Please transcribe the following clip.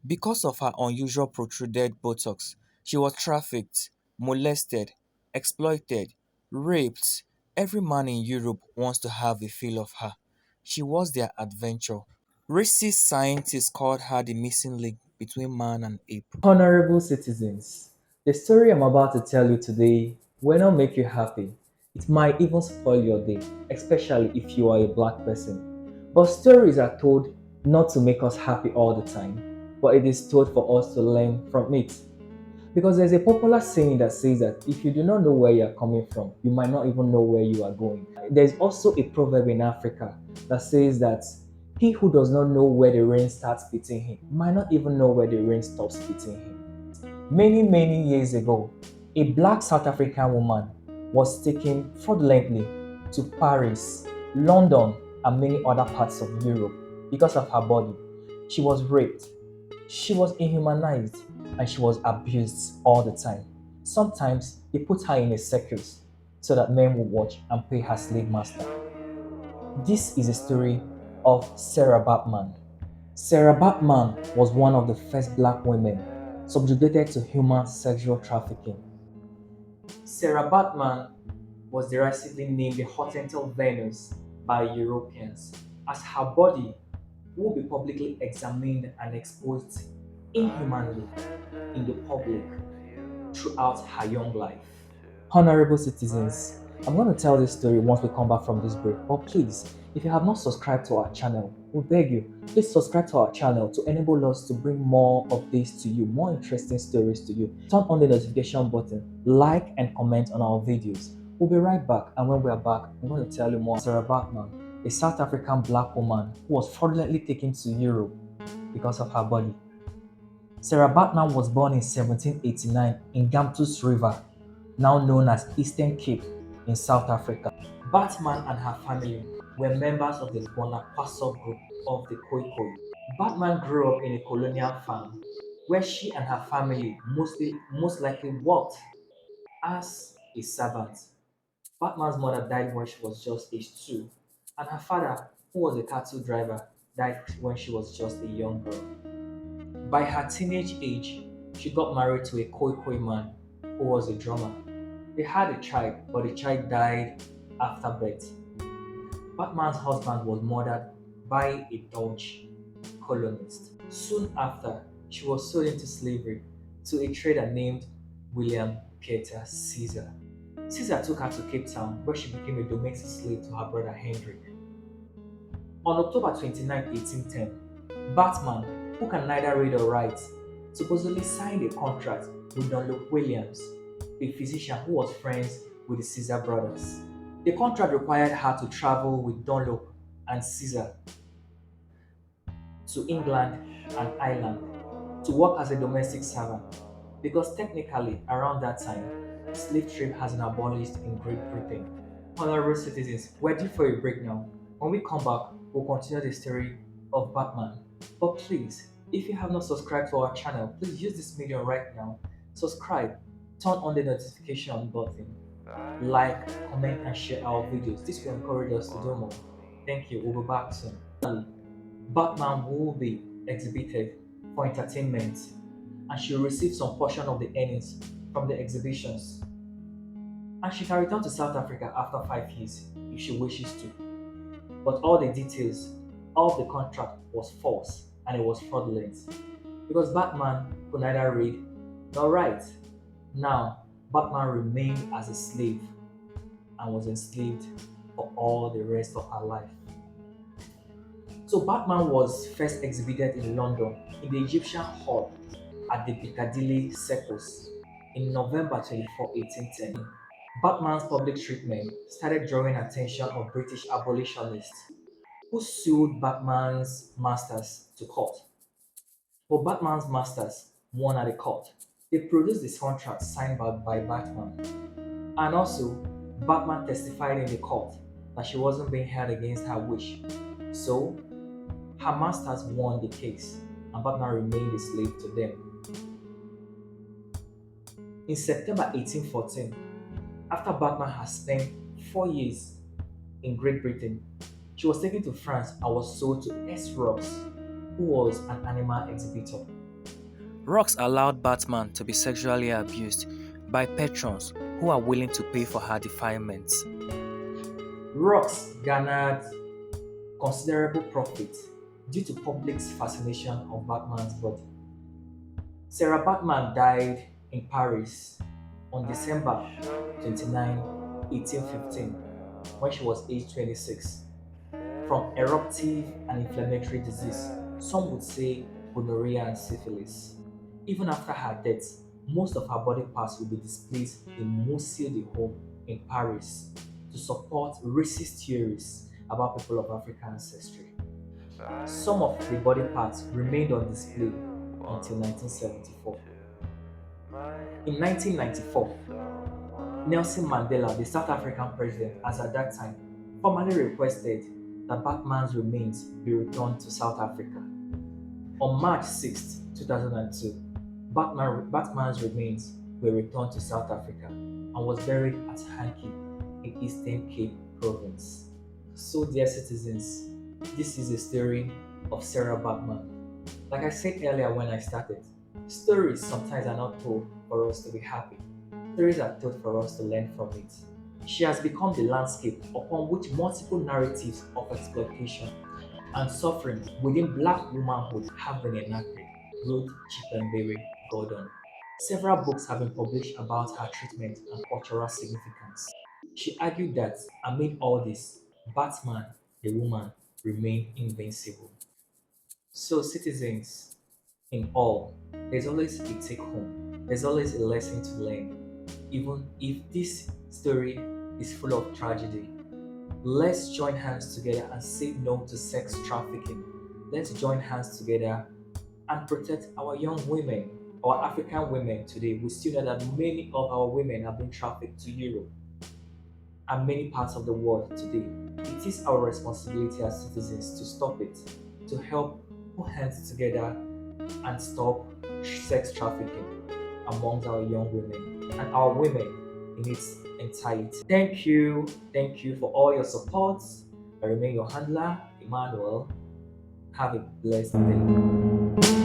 Because of her unusual protruded buttocks, she was trafficked, molested, exploited, raped. Every man in Europe wants to have a feel of her. She was their adventure. Racist scientists called her the missing link between man and ape. Honorable citizens, the story I'm about to tell you today will not make you happy. It might even spoil your day, especially if you are a black person. But stories are told not to make us happy all the time, but it is told for us to learn from it. Because there's a popular saying that says that if you do not know where you are coming from, you might not even know where you are going. There's also a proverb in Africa that says that he who does not know where the rain starts beating him might not even know where the rain stops beating him. Many years ago, a black South African woman was taken fraudulently to Paris, London, and many other parts of Europe because of her body. She was raped, she was inhumanized, and she was abused all the time. Sometimes they put her in a circus so that men would watch and pay her slave master. This is a story of Sarah Baartman. Sarah Baartman was one of the first black women subjugated to human sexual trafficking. Sarah Baartman was derisively named the Hottentot Venus by Europeans, as her body would be publicly examined and exposed inhumanly in the public throughout her young life. Honorable citizens, I'm going to tell this story once we come back from this break, but please, if you have not subscribed to our channel, we beg you, please subscribe to our channel to enable us to bring more of this to you, more interesting stories to you. Turn on the notification button, like and comment on our videos. We'll be right back, and when we are back, I'm going to tell you more. Sarah Baartman, a South African black woman who was fraudulently taken to Europe because of her body. Sarah Baartman was born in 1789 in Gamtus River, now known as Eastern Cape in South Africa. Baartman and her family were members of the Bonaparte group of the Khoikhoi. Baartman grew up in a colonial farm where she and her family most likely worked as a servant. Baartman's mother died when she was just age 2, and her father, who was a cattle driver, died when she was just a young girl. By her teenage age, she got married to a Khoikhoi man who was a drummer. They had a child, but the child died after birth. Batman's husband was murdered by a Dutch colonist. Soon after, she was sold into slavery to a trader named William Peter Caesar. Caesar took her to Cape Town, where she became a domestic slave to her brother Hendrik. On October 29, 1810, Batman, who can neither read or write, supposedly signed a contract with Dunlop Williams, a physician who was friends with the Caesar brothers. The contract required her to travel with Dunlop and Caesar to England and Ireland to work as a domestic servant, because technically, around that time, slave trade has been abolished in Great Britain. Honorable citizens, we're due for a break now. When we come back, we'll continue the story of Batman. But please, if you have not subscribed to our channel, please use this medium right now. Subscribe, turn on the notification button, like, comment, and share our videos. This will encourage us to do more. Thank you. We'll be back soon. Batman will be exhibited for entertainment, and she'll receive some portion of the earnings from the exhibitions. And she can return to South Africa after 5 years if she wishes to. But all the details of the contract was false and it was fraudulent because Batman could neither read nor write. Now, Batman remained as a slave and was enslaved for all the rest of her life. So Batman was first exhibited in London in the Egyptian Hall at the Piccadilly Circus in November 24, 1810. Batman's public treatment started drawing attention of British abolitionists who sued Batman's masters to court. But Batman's masters won at the court. They produced this contract signed by Batman. And also, Batman testified in the court that she wasn't being held against her wish. So, her masters won the case, and Batman remained a slave to them. In September 1814, after Batman had spent 4 years in Great Britain, she was taken to France and was sold to S. Ross, who was an animal exhibitor. Rocks allowed Batman to be sexually abused by patrons who are willing to pay for her defilements. Rocks garnered considerable profit due to public's fascination of Batman's body. Sarah Baartman died in Paris on December 29, 1815, when she was aged 26, from eruptive and inflammatory disease. Some would say gonorrhea and syphilis. Even after her death, most of her body parts will be displayed in Musée de Home in Paris to support racist theories about people of African ancestry. Some of the body parts remained on display until 1974. In 1994, Nelson Mandela, the South African president, as at that time, formally requested that Batman's remains be returned to South Africa. On March 6, 2002, Batman's remains were returned to South Africa and was buried at Hankie in Eastern Cape Province. So, dear citizens, this is a story of Sarah Baartman. Like I said earlier when I started, stories sometimes are not told for us to be happy. Stories are told for us to learn from it. She has become the landscape upon which multiple narratives of exploitation and suffering within Black womanhood have been enacted, wrote Chipembere Gordon. Several books have been published about her treatment and cultural significance. She argued that amid all this, Batman, the woman, remained invincible. So, citizens, in all, there's always a take home, there's always a lesson to learn. Even if this story is full of tragedy, let's join hands together and say no to sex trafficking. Let's join hands together and protect our young women, our African women today. We still know that many of our women have been trafficked to Europe and many parts of the world today. It is our responsibility as citizens to stop it, to help put hands together and stop sex trafficking amongst our young women and our women in its entirety. Thank you for all your support. I remain your handler, Emmanuel. Have a blessed day.